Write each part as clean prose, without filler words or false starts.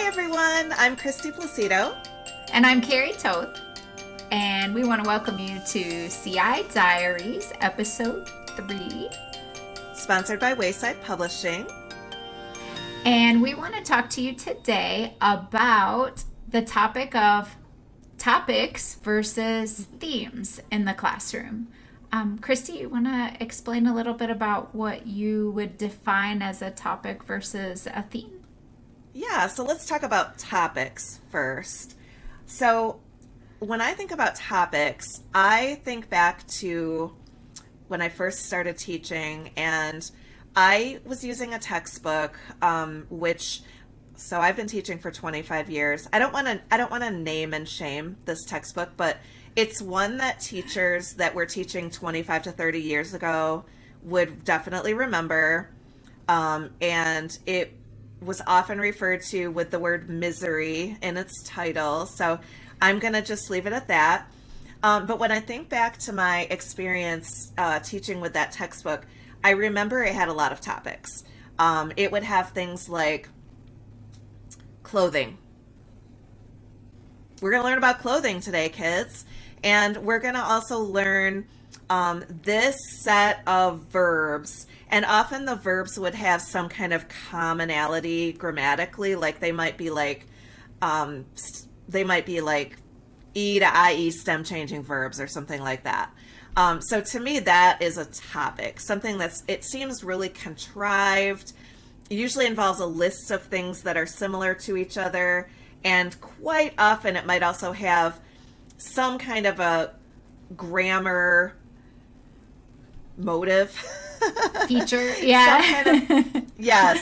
everyone. I'm Kristy Placido. And I'm Carrie Toth. And we want to welcome you to CI Diaries, Episode 3. Sponsored by Wayside Publishing. And we want to talk to you today about the topic of topics versus themes in the classroom. Kristy, you want to explain a little bit about what you would define as a topic versus a theme? Yeah, so let's talk about topics first. So when I think about topics, I think back to when I first started teaching, and I was using a textbook, so I've been teaching for 25 years. I don't want to name and shame this textbook, but it's one that teachers that were teaching 25 to 30 years ago would definitely remember, and it was often referred to with the word misery in its title. So I'm going to just leave it at that. But when I think back to my experience teaching with that textbook, I remember it had a lot of topics. It would have things like clothing. We're going to learn about clothing today, kids. And we're going to also learn this set of verbs. And often the verbs would have some kind of commonality grammatically, like they might be like E to IE stem changing verbs or something like that. So to me, that is a topic, something it seems really contrived. It usually involves a list of things that are similar to each other. And quite often it might also have some kind of a grammar motive. Feature, yeah.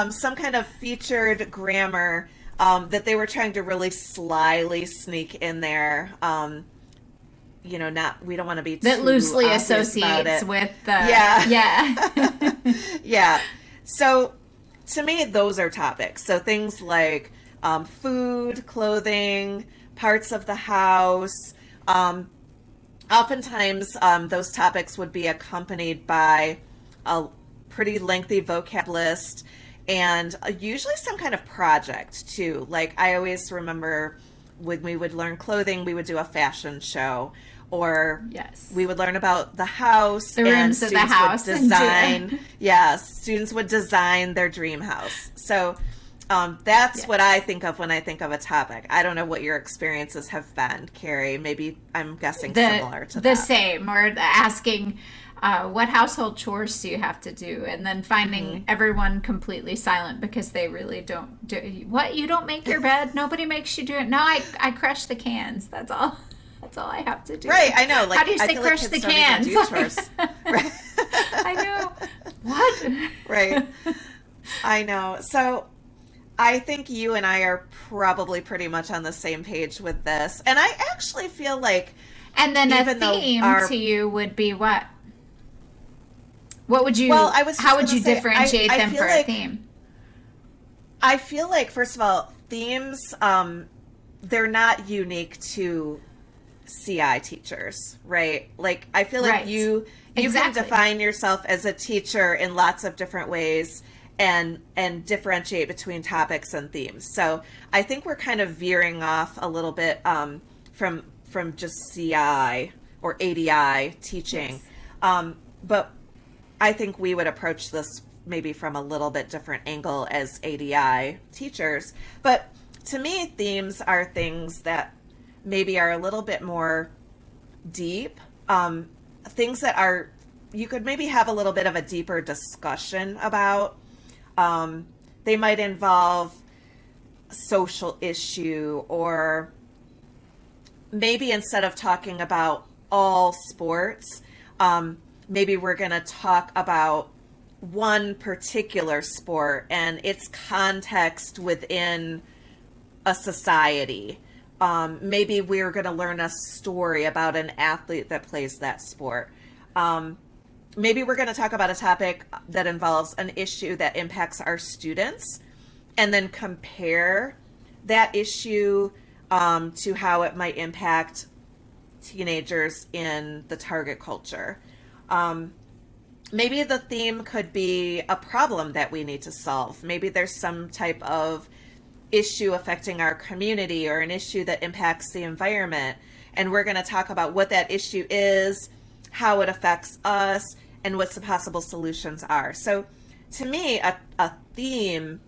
Some kind of featured grammar that they were trying to really slyly sneak in there. We don't want to be too that loosely obvious associates with the yeah. So to me, those are topics. So things like food, clothing, parts of the house. Oftentimes, those topics would be accompanied by a pretty lengthy vocab list and usually some kind of project too. Like I always remember when we would learn clothing, we would do a fashion show, or we would learn about the house. The rooms of the house. Students would design their dream house. So that's what I think of when I think of a topic. I don't know what your experiences have been, Carrie. Maybe I'm guessing similar to that. The same, or asking what household chores do you have to do, and then finding everyone completely silent because they really don't do what? You don't make your bed? Nobody makes you do it? No, I crush the cans. That's all. That's all I have to do. Right, I know. Like, how do you say crush the cans? Right. I know. What? Right. I know. So I think you and I are probably pretty much on the same page with this. And I actually feel like... And then a theme to you would be what? What would you... Well, how would you differentiate them for a theme? I feel like, first of all, themes, they're not unique to CI teachers, right? Like, I feel like you can define yourself as a teacher in lots of different ways and differentiate between topics and themes. So I think we're kind of veering off a little bit from just CI or ADI teaching. Yes. But I think we would approach this maybe from a little bit different angle as ADI teachers. But to me, themes are things that maybe are a little bit more deep, things that you could maybe have a little bit of a deeper discussion about. They might involve social issue, or maybe instead of talking about all sports, maybe we're going to talk about one particular sport and its context within a society. Maybe we're going to learn a story about an athlete that plays that sport. Maybe we're going to talk about a topic that involves an issue that impacts our students, and then compare that issue to how it might impact teenagers in the target culture. Maybe the theme could be a problem that we need to solve. Maybe there's some type of issue affecting our community or an issue that impacts the environment. And we're going to talk about what that issue is, how it affects us, and what the possible solutions are. So to me, a theme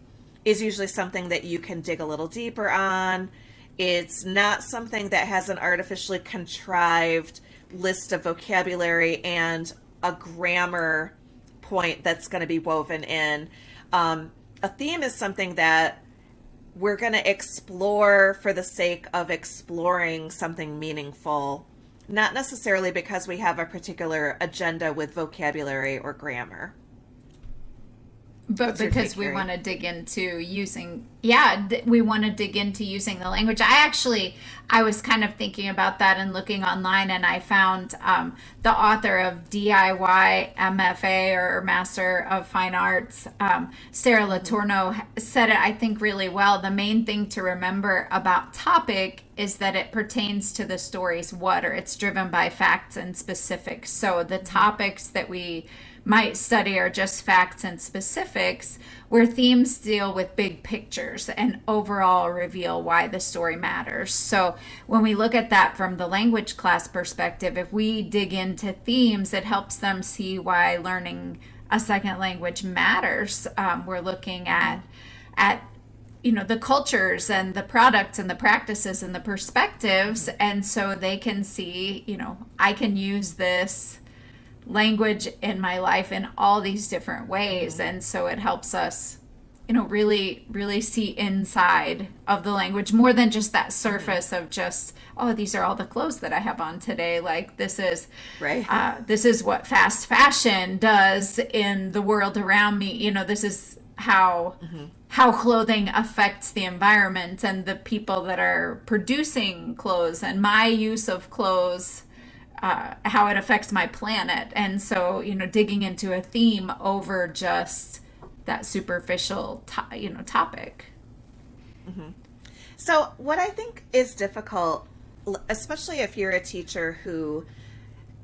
is usually something that you can dig a little deeper on. It's not something that has an artificially contrived list of vocabulary and a grammar point that's going to be woven in. A theme is something that we're going to explore for the sake of exploring something meaningful, not necessarily because we have a particular agenda with vocabulary or grammar. But because we want to dig into using, we want to dig into using the language. I was kind of thinking about that and looking online, and I found the author of DIY MFA or Master of Fine Arts, Sarah Letourneau, said it, I think, really well. The main thing to remember about topic is that it pertains to the story's what, or it's driven by facts and specifics. So the topics that we might study are just facts and specifics, where themes deal with big pictures and overall reveal why the story matters. So when we look at that from the language class perspective, if we dig into themes, it helps them see why learning a second language matters. We're looking at the cultures and the products and the practices and the perspectives, and so they can see, I can use this language in my life in all these different ways. And so it helps us, really see inside of the language more than just that surface of just, oh, these are all the clothes that I have on today. Like this is this is what fast fashion does in the world around me. This is how clothing affects the environment and the people that are producing clothes, and my use of clothes, how it affects my planet. And so, digging into a theme over just that superficial, topic. Mm-hmm. So what I think is difficult, especially if you're a teacher who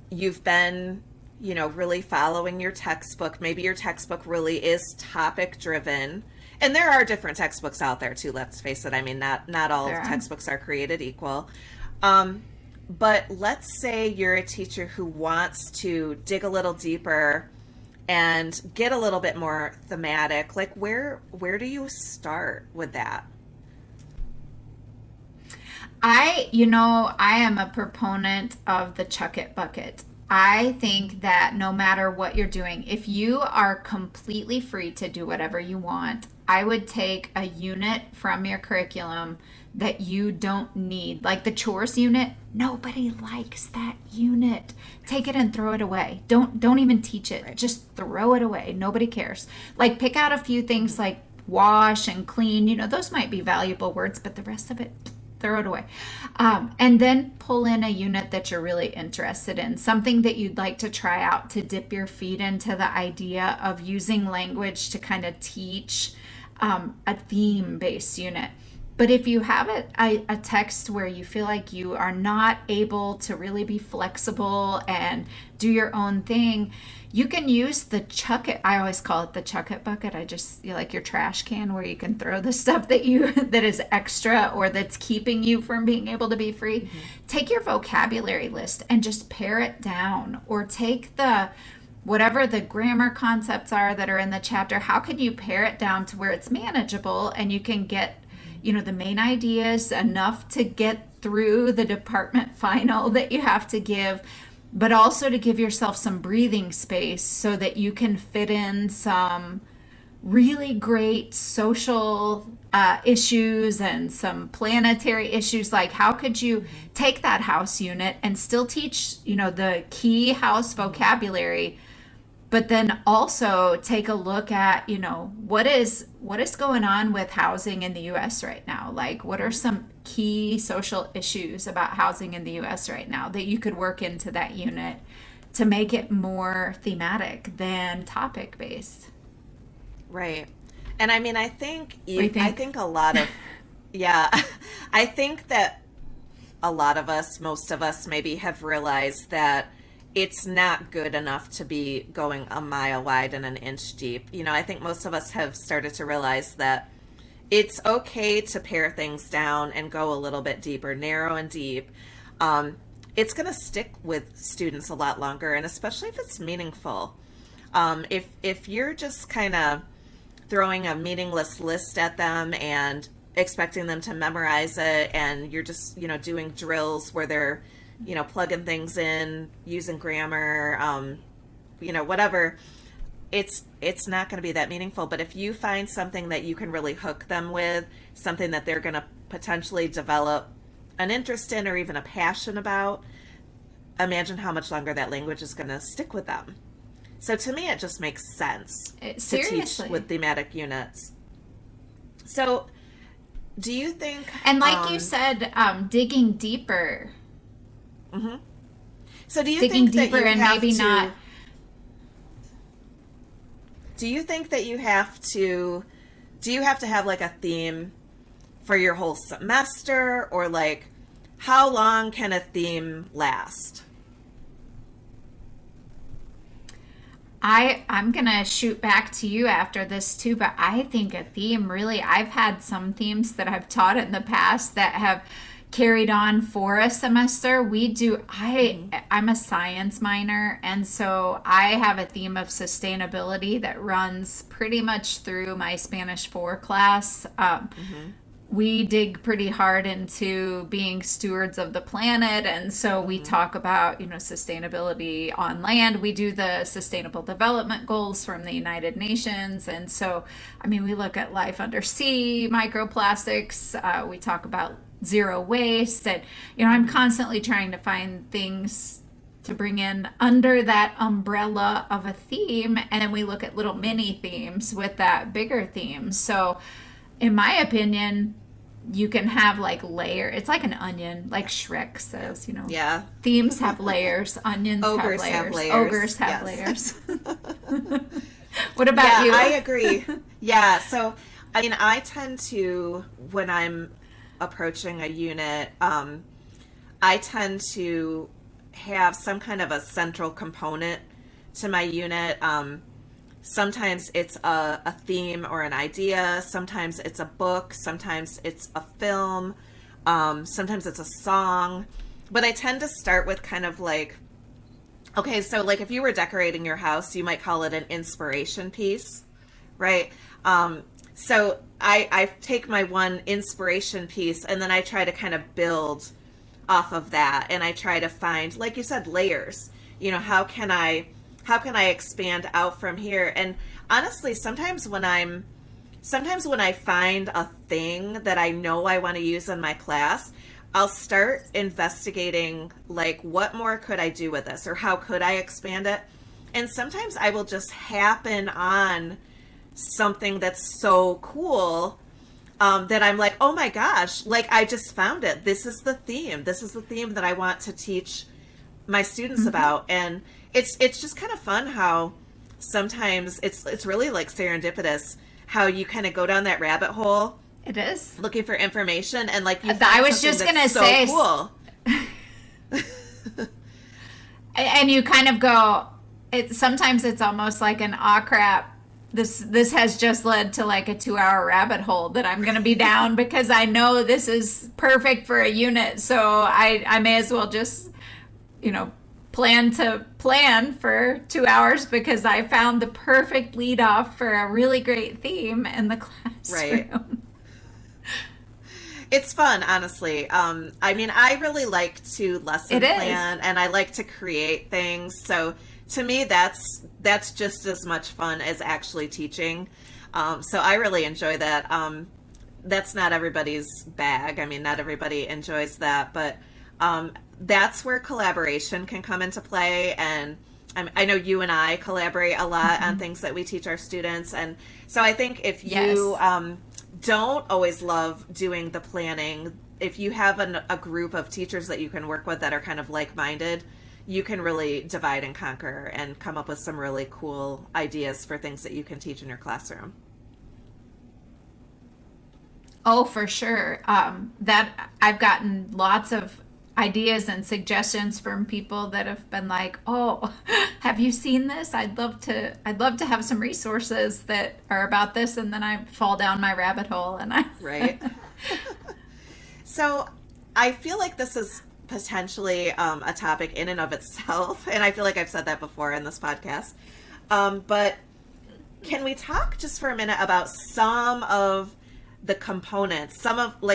you've been, really following your textbook, maybe your textbook really is topic driven. And there are different textbooks out there too, let's face it. I mean, not all textbooks are created equal. But let's say you're a teacher who wants to dig a little deeper and get a little bit more thematic. Like where do you start with that? I am a proponent of the chuck it bucket. I think that no matter what you're doing, if you are completely free to do whatever you want, I would take a unit from your curriculum that you don't need, like the chores unit. Nobody likes that unit. Take it and throw it away. Don't even teach it. Right. Just throw it away. Nobody cares. Like pick out a few things like wash and clean. Those might be valuable words, but the rest of it, throw it away. And then pull in a unit that you're really interested in, something that you'd like to try out to dip your feet into the idea of using language to kind of teach a theme-based unit. But if you have a text where you feel like you are not able to really be flexible and do your own thing, you can use the chuck it. I always call it the chuck it bucket. Like your trash can where you can throw the stuff that is extra or that's keeping you from being able to be free. Mm-hmm. Take your vocabulary list and just pare it down, or take whatever the grammar concepts are that are in the chapter. How can you pare it down to where it's manageable and you can get the main ideas, enough to get through the department final that you have to give, but also to give yourself some breathing space so that you can fit in some really great social issues and some planetary issues. Like how could you take that house unit and still teach, the key house vocabulary, but then also take a look at, what is going on with housing in the U.S. right now? Like, what are some key social issues about housing in the U.S. right now that you could work into that unit to make it more thematic than topic based? Right. And I mean, I think a lot of, I think that a lot of us, most of us maybe have realized that it's not good enough to be going a mile wide and an inch deep. I think most of us have started to realize that it's okay to pare things down and go a little bit deeper, narrow and deep. It's going to stick with students a lot longer, and especially if it's meaningful. If you're just kind of throwing a meaningless list at them and expecting them to memorize it, and you're just, doing drills where they're, plugging things in, using grammar, whatever, it's not going to be that meaningful. But if you find something that you can really hook them with, something that they're going to potentially develop an interest in or even a passion about, imagine how much longer that language is going to stick with them. So to me, it just makes sense to teach with thematic units. So do you think... And like you said, digging deeper. Mm-hmm. So do you digging think deeper that you and have maybe to, not... Do you think that you have to... Do you have to have like a theme for your whole semester? Or like, how long can a theme last? I'm going to shoot back to you after this too, but I think a theme really, I've had some themes that I've taught in the past that have carried on for a semester. I'm a science minor, and so I have a theme of sustainability that runs pretty much through my Spanish 4 class. We dig pretty hard into being stewards of the planet, and so we talk about sustainability on land. We do the Sustainable Development Goals from the United Nations, and so we look at life under sea, microplastics. We talk about zero waste, and I'm constantly trying to find things to bring in under that umbrella of a theme, and then we look at little mini themes with that bigger theme. So in my opinion, you can have like layer. It's like an onion, like Shrek says, Yeah. Themes have layers. Onions Ogres have layers. have layers. Ogres have Yes. layers. What about you? I agree. Yeah. So, I tend to, when I'm approaching a unit, I tend to have some kind of a central component to my unit. Sometimes it's a theme or an idea. Sometimes it's a book. Sometimes it's a film. Sometimes it's a song. But I tend to start with kind of like, okay, so like if you were decorating your house, you might call it an inspiration piece, right? So I take my one inspiration piece and then I try to kind of build off of that. And I try to find, like you said, layers. How can I expand out from here? And honestly, sometimes when I find a thing that I know I want to use in my class, I'll start investigating, like, what more could I do with this, or how could I expand it? And sometimes I will just happen on something that's so cool that I'm like, oh my gosh, like I just found it. This is the theme. This is the theme that I want to teach my students about. And it's just kind of fun how sometimes it's really like serendipitous how you kind of go down that rabbit hole. It is looking for information and like you I was just gonna say cool. And you kind of go, sometimes it's almost like an crap. This has just led to like a 2-hour rabbit hole that I'm going to be down because I know this is perfect for a unit. So I may as well just, plan for 2 hours because I found the perfect lead off for a really great theme in the classroom. Right. It's fun, honestly. I really like to lesson plan and I like to create things. So to me, that's just as much fun as actually teaching. So I really enjoy that. That's not everybody's bag. Not everybody enjoys that, but that's where collaboration can come into play. And I know you and I collaborate a lot on things that we teach our students. And so I think if you don't always love doing the planning, if you have a group of teachers that you can work with that are kind of like-minded, you can really divide and conquer and come up with some really cool ideas for things that you can teach in your classroom. Oh, for sure. That I've gotten lots of ideas and suggestions from people that have been like, "Oh, have you seen this? I'd love to have some resources that are about this," and then I fall down my rabbit hole and I Right. So I feel like this is potentially a topic in and of itself, and I feel like I've said that before in this podcast. But can we talk just for a minute about some of the components,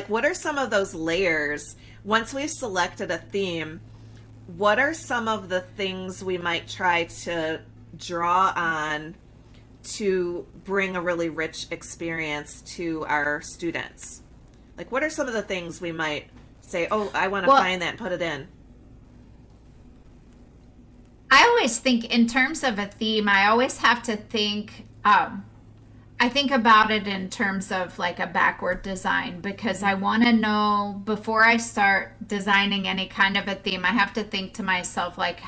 what are some of those layers once we've selected a theme? What are some of the things we might try to draw on to bring a really rich experience to our students? Like, what are some of the things we might say, oh, I want to find that and put it in? I always think in terms of a theme, I always have to think, I think about it in terms of like a backward design, because I want to know before I start designing any kind of a theme, I have to think to myself, like,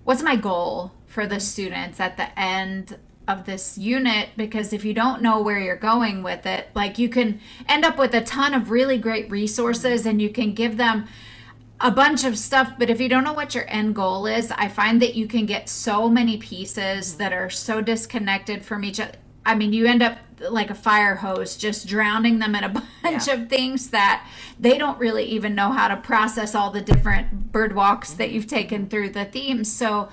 what's my goal for the students at the end of this unit? Because if you don't know where you're going with it, like, you can end up with a ton of really great resources and you can give them a bunch of stuff, but if you don't know what your end goal is, I find that you can get so many pieces that are so disconnected from each other. I mean, you end up like a fire hose, just drowning them in a bunch of things that they don't really even know how to process all the different bird walks that you've taken through the themes. So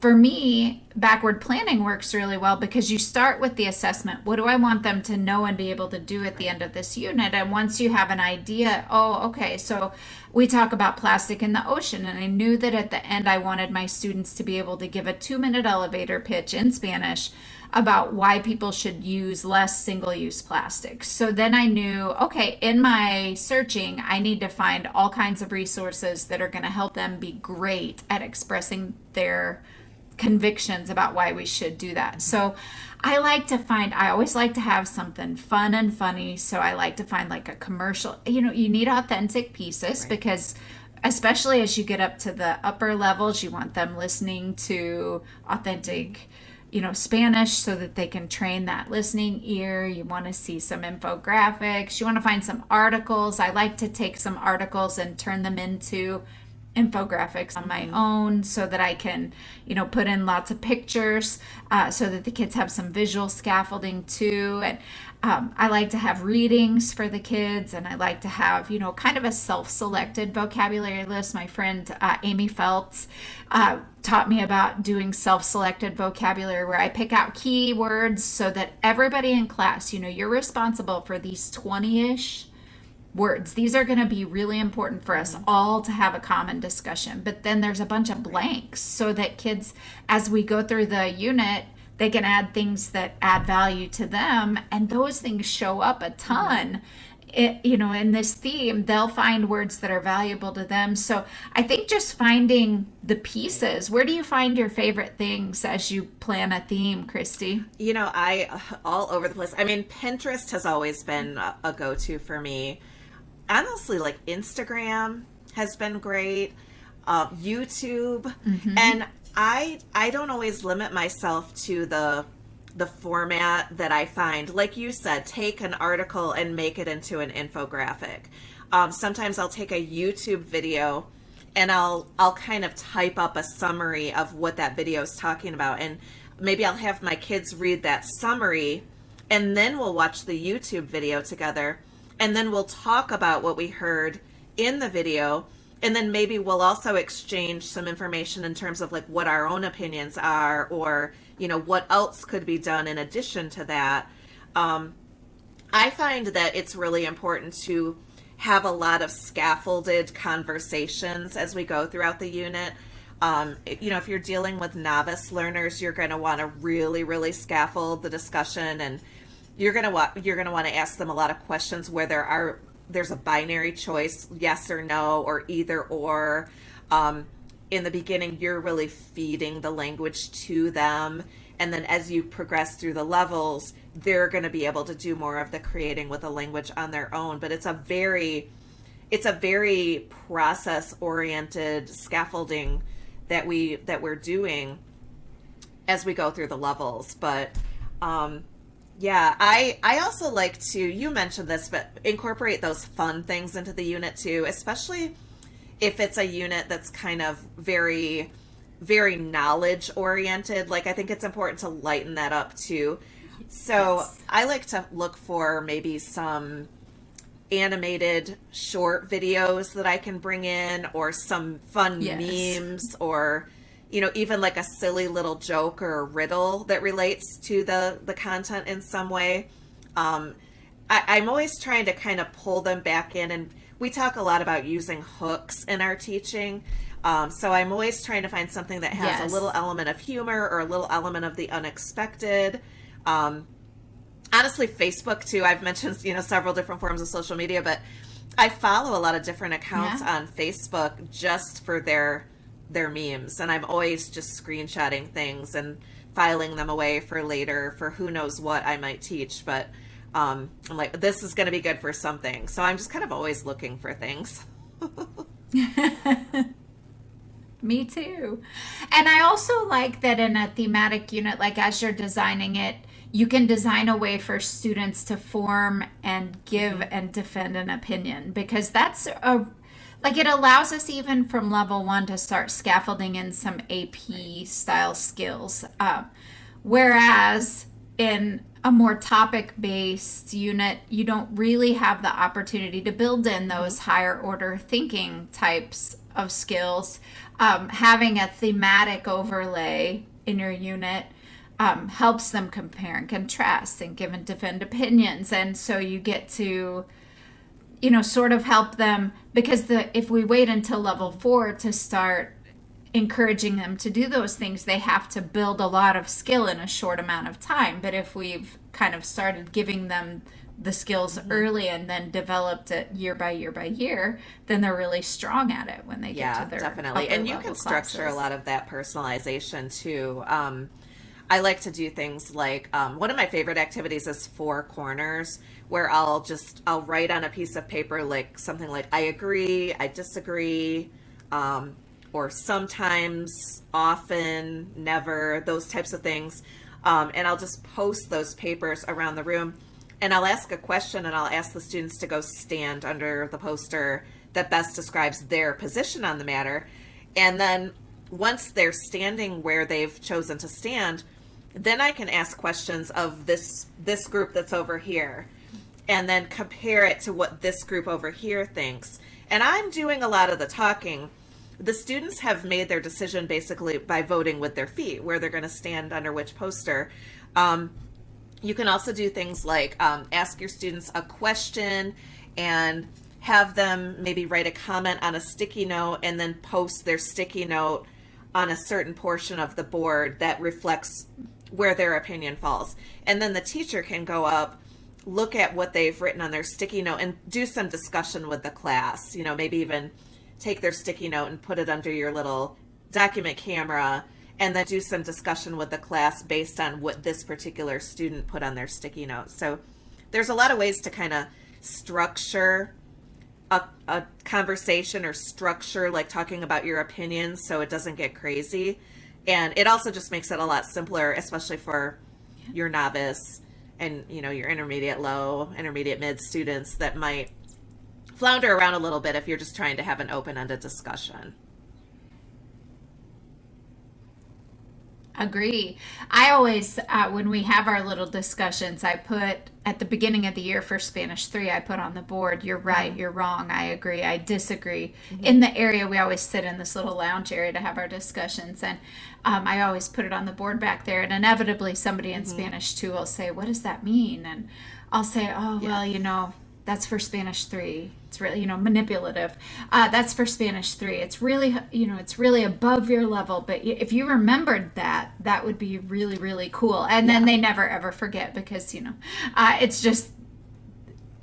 for me, backward planning works really well because you start with the assessment. What do I want them to know and be able to do at the end of this unit? And once you have an idea, oh, okay, so we talk about plastic in the ocean. And I knew that at the end, I wanted my students to be able to give a 2-minute elevator pitch in Spanish about why people should use less single-use plastics. So then I knew, okay, in my searching, I need to find all kinds of resources that are going to help them be great at expressing their convictions about why we should do that. So I always like to have something fun and funny. So I like to find like a commercial, you need authentic pieces because especially as you get up to the upper levels, you want them listening to authentic, Spanish so that they can train that listening ear. You want to see some infographics. You want to find some articles. I like to take some articles and turn them into infographics on my own so that I can, put in lots of pictures so that the kids have some visual scaffolding too. And I like to have readings for the kids, and I like to have, kind of a self-selected vocabulary list. My friend Amy Feltz taught me about doing self-selected vocabulary where I pick out keywords so that everybody in class, you're responsible for these 20-ish words. These are going to be really important for us all to have a common discussion. But then there's a bunch of blanks so that kids, as we go through the unit, they can add things that add value to them. And those things show up a ton. In this theme, they'll find words that are valuable to them. So I think just finding the pieces. Where do you find your favorite things as you plan a theme, Kristy? I all over the place. I mean, Pinterest has always been a go-to for me. Honestly, like Instagram has been great, YouTube, and I don't always limit myself to the format that I find. Like you said, take an article and make it into an infographic. Sometimes I'll take a YouTube video and I'll kind of type up a summary of what that video is talking about, and maybe I'll have my kids read that summary, and then we'll watch the YouTube video together. And then we'll talk about what we heard in the video. And then maybe we'll also exchange some information in terms of like what our own opinions are, or, what else could be done in addition to that. I find that it's really important to have a lot of scaffolded conversations as we go throughout the unit. If you're dealing with novice learners, you're going to want to really, really scaffold the discussion, and you're gonna want to ask them a lot of questions where there's a binary choice, yes or no, or either or. In the beginning, you're really feeding the language to them, and then as you progress through the levels, they're going to be able to do more of the creating with the language on their own. But it's a very process-oriented scaffolding that we're doing as we go through the levels. But Yeah, I also like to, you mentioned this, but incorporate those fun things into the unit too, especially if it's a unit that's kind of very, very knowledge oriented. Like, I think it's important to lighten that up too. So Yes. I like to look for maybe some animated short videos that I can bring in, or some fun Yes. memes, or even like a silly little joke or a riddle that relates to the content in some way. um, I'm always trying to kind of pull them back in, and we talk a lot about using hooks in our teaching. So I'm always trying to find something that has a little Yes. element of humor or a little element of the unexpected. um, Honestly, Facebook too. I've mentioned several different forms of social media, but I follow a lot of different accounts Yeah. on Facebook just for their memes, and I'm always just screenshotting things and filing them away for later for who knows what I might teach. But I'm like, this is going to be good for something, so I'm just kind of always looking for things. Me too. And I also like that in a thematic unit, like as you're designing it, you can design a way for students to form and give Hmm. and defend an opinion, because that's a like it allows us even from level one to start scaffolding in some Right. AP style skills. Whereas in a more topic based unit, you don't really have the opportunity to build in Hmm. those higher order thinking types of skills. Having a thematic overlay in your unit helps them compare and contrast and give and defend opinions. And so you get to, sort of help them, because if we wait until level four to start encouraging them to do those things, they have to build a lot of skill in a short amount of time. But if we've kind of started giving them the skills Hmm. early and then developed it year by year by year, then they're really strong at it when they get to Yeah, their definitely. upper And you level can structure a classes. lot of that personalization too. I like to do things like, one of my favorite activities is four corners, where I'll write on a piece of paper like something like I agree, I disagree, um, or sometimes, often, never, those types of things. And I'll just post those papers around the room, and I'll ask a question, and I'll ask the students to go stand under the poster that best describes their position on the matter. And then once they're standing where they've chosen to stand, then I can ask questions of this group that's over here, and then compare it to what this group over here thinks. And I'm doing a lot of the talking. The students have made their decision basically by voting with their feet where they're going to stand under which poster. Um, you can also do things like, ask your students a question and have them maybe write a comment on a sticky note, and then post their sticky note on a certain portion of the board that reflects where their opinion falls. And then the teacher can go up, look at what they've written on their sticky note, and do some discussion with the class. Maybe even take their sticky note and put it under your little document camera, and then do some discussion with the class based on what this particular student put on their sticky note. So there's a lot of ways to kind of structure a conversation, or structure like talking about your opinions, so it doesn't get crazy. And it also just makes it a lot simpler, especially for your novice and your intermediate low, intermediate mid students that might flounder around a little bit if you're just trying to have an open-ended discussion. Agree. I always, when we have our little discussions, I put at the beginning of the year for Spanish 3, I put on the board, you're right, Mm-hmm. you're wrong, I agree, I disagree. Mm-hmm. In the area, we always sit in this little lounge area to have our discussions. And I always put it on the board back there. And inevitably, somebody in Mm-hmm. Spanish 2 will say, what does that mean? And I'll say, oh, Yeah. well, that's for Spanish 3. It's really, manipulative. That's for Spanish 3. It's really, it's really above your level. But if you remembered that, that would be really, really cool. And then Yeah. they never ever forget, because, it's just,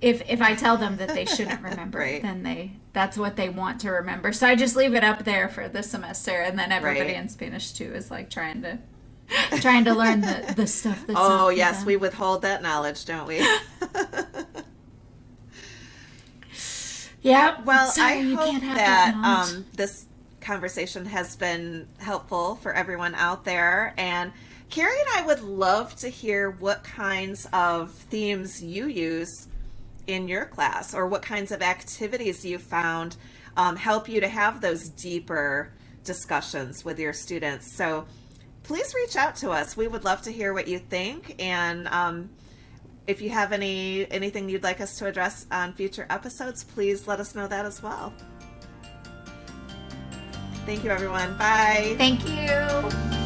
if I tell them that they shouldn't remember it, Right. then that's what they want to remember. So I just leave it up there for the semester, and then everybody Right. in Spanish 2 is like trying to learn the stuff that's Oh, not for yes, we them. withhold that knowledge, don't we? Yep. Well, I Sorry, you hope can't have that that knowledge. this conversation has been helpful for everyone out there. And Carrie and I would love to hear what kinds of themes you use in your class, or what kinds of activities you found help you to have those deeper discussions with your students. So please reach out to us. We would love to hear what you think, and if you have anything you'd like us to address on future episodes, please let us know that as well. Thank you, everyone. Bye. Thank you.